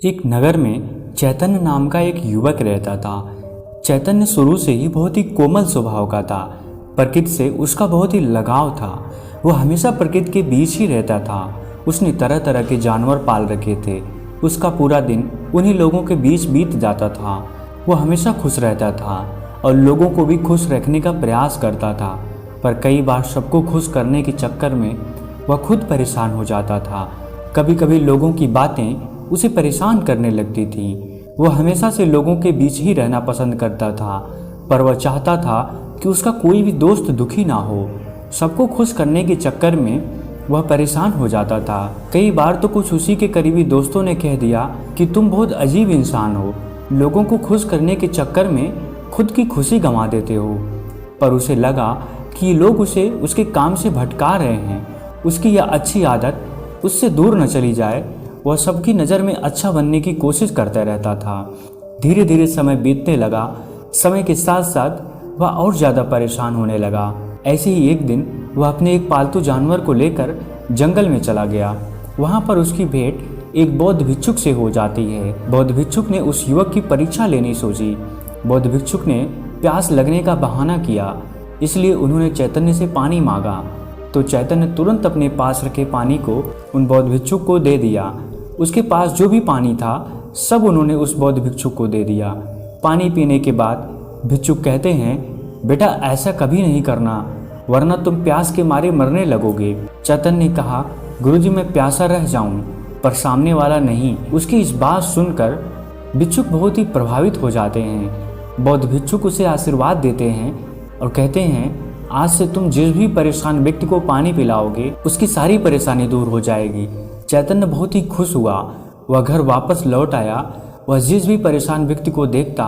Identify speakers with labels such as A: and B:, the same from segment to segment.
A: एक नगर में चैतन्य नाम का एक युवक रहता था। चैतन्य शुरू से ही बहुत ही कोमल स्वभाव का था। प्रकृति से उसका बहुत ही लगाव था। वो हमेशा प्रकृति के बीच ही रहता था। उसने तरह तरह के जानवर पाल रखे थे। उसका पूरा दिन उन्हीं लोगों के बीच बीत जाता था। वो हमेशा खुश रहता था और लोगों को भी खुश रखने का प्रयास करता था, पर कई बार सबको खुश करने के चक्कर में वह खुद परेशान हो जाता था। कभी कभी लोगों की बातें उसे परेशान करने लगती थी। वह हमेशा से लोगों के बीच ही रहना पसंद करता था, पर वह चाहता था कि उसका कोई भी दोस्त दुखी ना हो। सबको खुश करने के चक्कर में वह परेशान हो जाता था। कई बार तो कुछ उसी के करीबी दोस्तों ने कह दिया कि तुम बहुत अजीब इंसान हो, लोगों को खुश करने के चक्कर में खुद की खुशी गंवा देते हो। पर उसे लगा कि ये लोग उसे उसके काम से भटका रहे हैं। उसकी यह अच्छी आदत उससे दूर न चली जाए। वह सबकी नज़र में अच्छा बनने की कोशिश करता रहता था। धीरे धीरे समय बीतने लगा। समय के साथ साथ वह और ज़्यादा परेशान होने लगा। ऐसे ही एक दिन वह अपने एक पालतू जानवर को लेकर जंगल में चला गया। वहाँ पर उसकी भेंट एक बौद्ध भिक्षुक से हो जाती है। बौद्ध भिक्षुक ने उस युवक की परीक्षा लेनी सोची। बौद्ध भिक्षुक ने प्यास लगने का बहाना किया, इसलिए उन्होंने चैतन्य से पानी मांगा। तो चैतन्य तुरंत अपने पास रखे पानी को उन बौद्ध भिक्षुक को दे दिया। उसके पास जो भी पानी था सब उन्होंने उस बौद्ध भिक्षुक को दे दिया। पानी पीने के बाद भिक्षुक कहते हैं, बेटा ऐसा कभी नहीं करना, वरना तुम प्यास के मारे मरने लगोगे। चैतन्य ने कहा, गुरुजी मैं प्यासा रह जाऊं, पर सामने वाला नहीं। उसकी इस बात सुनकर भिक्षुक बहुत ही प्रभावित हो जाते हैं। बौद्ध भिक्षुक उसे आशीर्वाद देते हैं और कहते हैं, आज से तुम जिस भी परेशान व्यक्ति को पानी पिलाओगे उसकी सारी परेशानी दूर हो जाएगी। चैतन्य बहुत ही खुश हुआ। वह घर वापस लौट आया। वह जिस भी परेशान व्यक्ति को देखता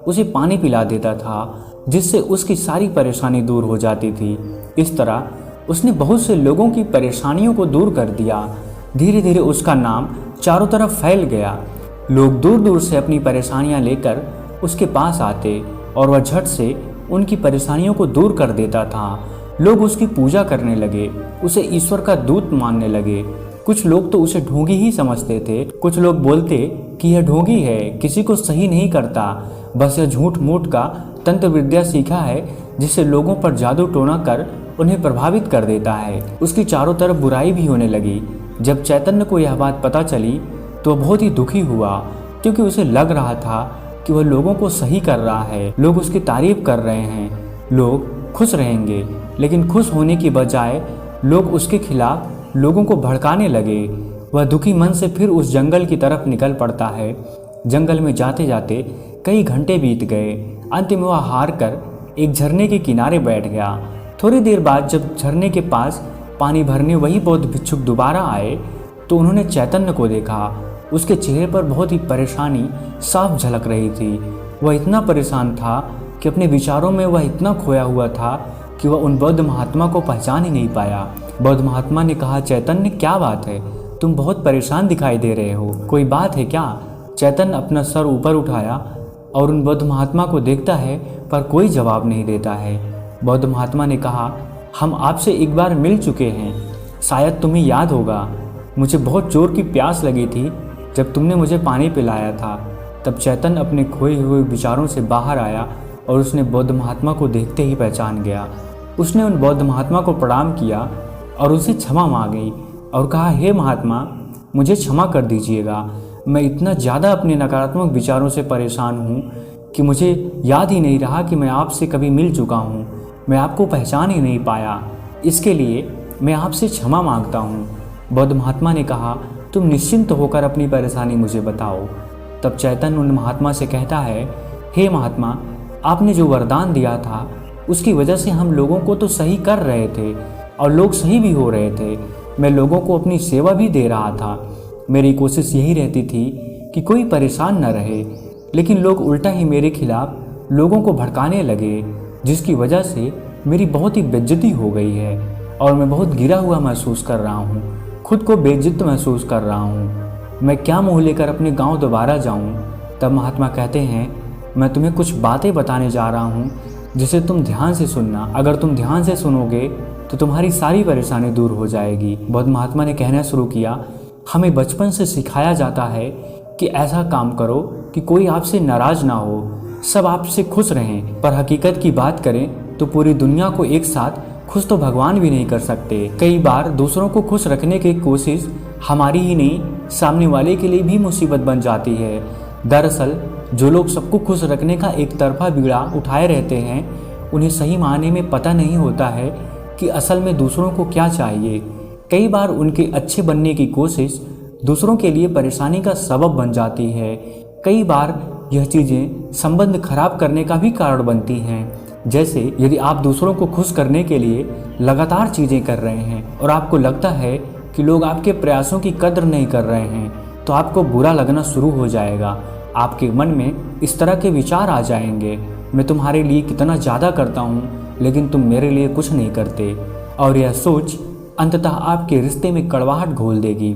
A: उसे पानी पिला देता था, जिससे उसकी सारी परेशानी दूर हो जाती थी। इस तरह उसने बहुत से लोगों की परेशानियों को दूर कर दिया। धीरे धीरे उसका नाम चारों तरफ फैल गया। लोग दूर दूर से अपनी परेशानियां लेकर उसके पास आते और वह झट से उनकी परेशानियों को दूर कर देता था। लोग उसकी पूजा करने लगे, उसे ईश्वर का दूत मानने लगे। कुछ लोग तो उसे ढोंगी ही समझते थे। कुछ लोग बोलते कि यह ढोंगी है, किसी को सही नहीं करता, बस यह झूठ मूठ का तंत्र विद्या सीखा है, जिससे लोगों पर जादू टोना कर उन्हें प्रभावित कर देता है। उसकी चारों तरफ बुराई भी होने लगी। जब चैतन्य को यह बात पता चली तो वह बहुत ही दुखी हुआ, क्योंकि उसे लग रहा था कि वह लोगों को सही कर रहा है। लोग उसकी तारीफ कर रहे हैं, लोग खुश रहेंगे, लेकिन खुश होने की बजाय लोग उसके खिलाफ लोगों को भड़काने लगे। वह दुखी मन से फिर उस जंगल की तरफ निकल पड़ता है। जंगल में जाते जाते कई घंटे बीत गए। अंत में वह हार कर एक झरने के किनारे बैठ गया। थोड़ी देर बाद जब झरने के पास पानी भरने वही बौद्ध भिक्षुक दोबारा आए तो उन्होंने चैतन्य को देखा। उसके चेहरे पर बहुत ही परेशानी साफ झलक रही थी। वह इतना परेशान था कि अपने विचारों में वह इतना खोया हुआ था कि वह उन बौद्ध महात्मा को पहचान ही नहीं पाया। बौद्ध महात्मा ने कहा, चैतन्य क्या बात है, तुम बहुत परेशान दिखाई दे रहे हो, कोई बात है क्या? चैतन्य अपना सर ऊपर उठाया और उन बौद्ध महात्मा को देखता है, पर कोई जवाब नहीं देता है। बौद्ध महात्मा ने कहा, हम आपसे एक बार मिल चुके हैं, शायद तुम्हें याद होगा। मुझे बहुत जोर की प्यास लगी थी जब तुमने मुझे पानी पिलाया था। तब चैतन्य अपने खोए हुए विचारों से बाहर आया और उसने बौद्ध महात्मा को देखते ही पहचान गया। उसने उन बौद्ध महात्मा को प्रणाम किया और उनसे क्षमा मांगी और कहा, हे महात्मा, मुझे क्षमा कर दीजिएगा। मैं इतना ज़्यादा अपने नकारात्मक विचारों से परेशान हूँ कि मुझे याद ही नहीं रहा कि मैं आपसे कभी मिल चुका हूँ। मैं आपको पहचान ही नहीं पाया, इसके लिए मैं आपसे क्षमा मांगता हूँ। बौद्ध महात्मा ने कहा, तुम निश्चिंत होकर अपनी परेशानी मुझे बताओ। तब चैतन्य उन महात्मा से कहता है, हे महात्मा, आपने जो वरदान दिया था उसकी वजह से हम लोगों को तो सही कर रहे थे और लोग सही भी हो रहे थे। मैं लोगों को अपनी सेवा भी दे रहा था। मेरी कोशिश यही रहती थी कि कोई परेशान न रहे, लेकिन लोग उल्टा ही मेरे खिलाफ लोगों को भड़काने लगे, जिसकी वजह से मेरी बहुत ही बेइज्जती हो गई है और मैं बहुत गिरा हुआ महसूस कर रहा हूँ, खुद को बेइज्जत महसूस कर रहा हूँ। मैं क्या मुँह लेकर अपने गाँव दोबारा जाऊँ? तब महात्मा कहते हैं, मैं तुम्हें कुछ बातें बताने जा रहा हूँ जिसे तुम ध्यान से सुनना। अगर तुम ध्यान से सुनोगे तो तुम्हारी सारी परेशानी दूर हो जाएगी। बौद्ध महात्मा ने कहना शुरू किया, हमें बचपन से सिखाया जाता है कि ऐसा काम करो कि कोई आपसे नाराज ना हो, सब आपसे खुश रहें। पर हकीकत की बात करें तो पूरी दुनिया को एक साथ खुश तो भगवान भी नहीं कर सकते। कई बार दूसरों को खुश रखने की कोशिश हमारी ही नहीं, सामने वाले के लिए भी मुसीबत बन जाती है। दरअसल जो लोग सबको खुश रखने का एक तरफा बीड़ा उठाए रहते हैं, उन्हें सही मायने में पता नहीं होता है कि असल में दूसरों को क्या चाहिए। कई बार उनके अच्छे बनने की कोशिश दूसरों के लिए परेशानी का सबब बन जाती है। कई बार यह चीज़ें संबंध खराब करने का भी कारण बनती हैं। जैसे यदि आप दूसरों को खुश करने के लिए लगातार चीज़ें कर रहे हैं और आपको लगता है कि लोग आपके प्रयासों की कद्र नहीं कर रहे हैं, तो आपको बुरा लगना शुरू हो जाएगा। आपके मन में इस तरह के विचार आ जाएंगे, मैं तुम्हारे लिए कितना ज़्यादा करता हूँ लेकिन तुम मेरे लिए कुछ नहीं करते। और यह सोच अंततः आपके रिश्ते में कड़वाहट घोल देगी।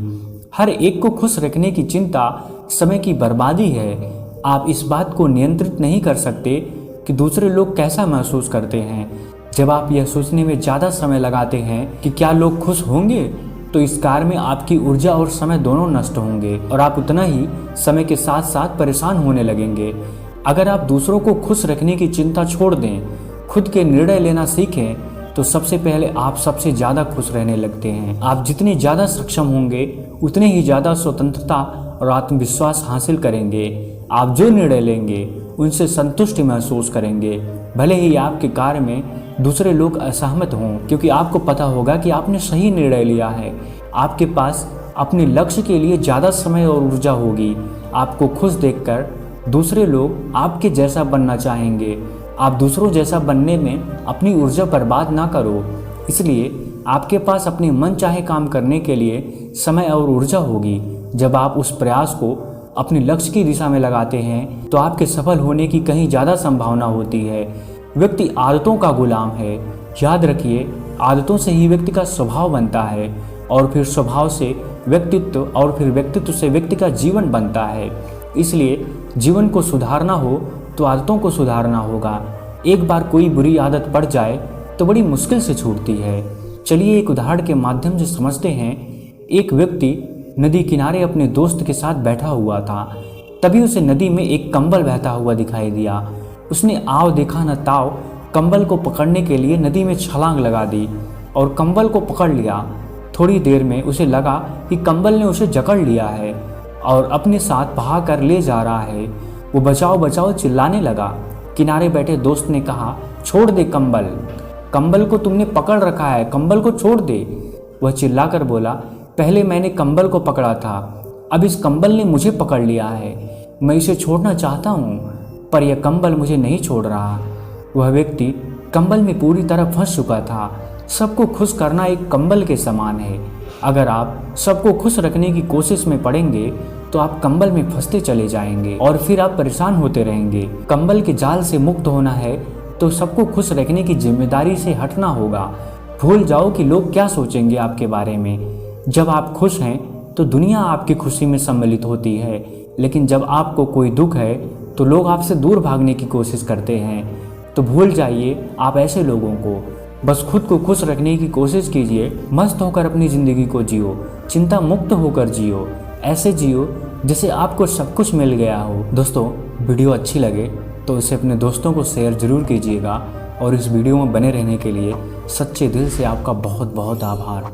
A: हर एक को खुश रखने की चिंता समय की बर्बादी है। आप इस बात को नियंत्रित नहीं कर सकते कि दूसरे लोग कैसा महसूस करते हैं। जब आप यह सोचने में ज़्यादा समय लगाते हैं कि क्या लोग खुश होंगे, तो इस कार्य में आपकी ऊर्जा और समय दोनों नष्ट होंगे और आप उतना ही समय के साथ साथ परेशान होने लगेंगे। अगर आप दूसरों को खुश रखने की चिंता छोड़ दें, खुद के निर्णय लेना सीखें, तो सबसे पहले आप सबसे ज़्यादा खुश रहने लगते हैं। आप जितने ज़्यादा सक्षम होंगे उतने ही ज़्यादा स्वतंत्रता और आत्मविश्वास हासिल करेंगे। आप जो निर्णय लेंगे उनसे संतुष्टि महसूस करेंगे, भले ही आपके कार्य में दूसरे लोग असहमत हों, क्योंकि आपको पता होगा कि आपने सही निर्णय लिया है। आपके पास अपने लक्ष्य के लिए ज़्यादा समय और ऊर्जा होगी। आपको खुश देखकर दूसरे लोग आपके जैसा बनना चाहेंगे। आप दूसरों जैसा बनने में अपनी ऊर्जा बर्बाद ना करो। इसलिए आपके पास अपने मन चाहे काम करने के लिए समय और ऊर्जा होगी। जब आप उस प्रयास को अपने लक्ष्य की दिशा में लगाते हैं, तो आपके सफल होने की कहीं ज़्यादा संभावना होती है। व्यक्ति आदतों का गुलाम है। याद रखिए, आदतों से ही व्यक्ति का स्वभाव बनता है और फिर स्वभाव से व्यक्तित्व और फिर व्यक्तित्व से व्यक्ति का जीवन बनता है। इसलिए जीवन को सुधारना हो तो आदतों को सुधारना होगा। एक बार कोई बुरी आदत पड़ जाए तो बड़ी मुश्किल से छूटती है। चलिए एक उदाहरण के माध्यम से समझते हैं। एक व्यक्ति नदी किनारे अपने दोस्त के साथ बैठा हुआ था। तभी उसे नदी में एक कंबल बहता हुआ दिखाई दिया। उसने आव देखा न ताव कंबल को पकड़ने के लिए नदी में छलांग लगा दी और कंबल को पकड़ लिया। थोड़ी देर में उसे लगा कि कंबल ने उसे जकड़ लिया है और अपने साथ बहा कर ले जा रहा है। वो बचाओ बचाओ चिल्लाने लगा। किनारे बैठे दोस्त ने कहा, छोड़ दे कंबल, कंबल को तुमने पकड़ रखा है, कंबल को छोड़ दे। वह चिल्लाकर बोला, पहले मैंने कंबल को पकड़ा था, अब इस कंबल ने मुझे पकड़ लिया है। मैं इसे छोड़ना चाहता हूँ पर यह कंबल मुझे नहीं छोड़ रहा। वह व्यक्ति कंबल में पूरी तरह फंस चुका था। सबको खुश करना एक कंबल के समान है। अगर आप सबको खुश रखने की कोशिश में पड़ेंगे तो आप कंबल में फंसते चले जाएंगे और फिर आप परेशान होते रहेंगे। कंबल के जाल से मुक्त होना है तो सबको खुश रखने की जिम्मेदारी से हटना होगा। भूल जाओ कि लोग क्या सोचेंगे आपके बारे में। जब आप खुश हैं तो दुनिया आपकी खुशी में सम्मिलित होती है, लेकिन जब आपको कोई दुख है तो लोग आपसे दूर भागने की कोशिश करते हैं। तो भूल जाइए आप ऐसे लोगों को। बस खुद को खुश रखने की कोशिश कीजिए। मस्त होकर अपनी ज़िंदगी को जियो, चिंता मुक्त होकर जियो, ऐसे जियो जैसे आपको सब कुछ मिल गया हो। दोस्तों, वीडियो अच्छी लगे तो इसे अपने दोस्तों को शेयर ज़रूर कीजिएगा और इस वीडियो में बने रहने के लिए सच्चे दिल से आपका बहुत बहुत आभार।